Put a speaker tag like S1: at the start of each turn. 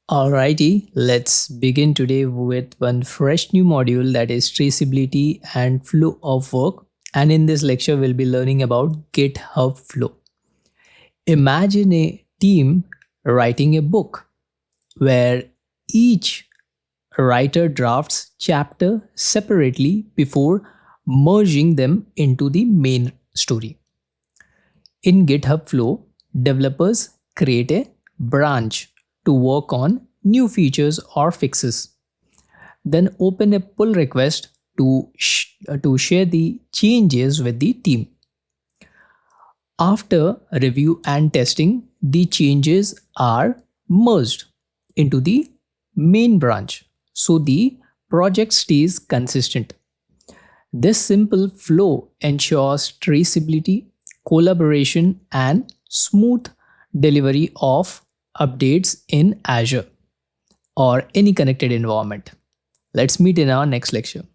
S1: Alrighty, let's begin today with one fresh new module, that is traceability and flow of work. And in this lecture, we'll be learning about GitHub Flow. Imagine a team writing a book where each writer drafts chapter separately before merging them into the main story. In GitHub Flow, developers create a branch to work on new features or fixes. Then open a pull request to share the changes with the team. After review and testing, the changes are merged into the main branch so the project stays consistent. This simple flow ensures traceability, collaboration, and smooth delivery of updates in Azure or any connected environment. Let's meet in our next lecture.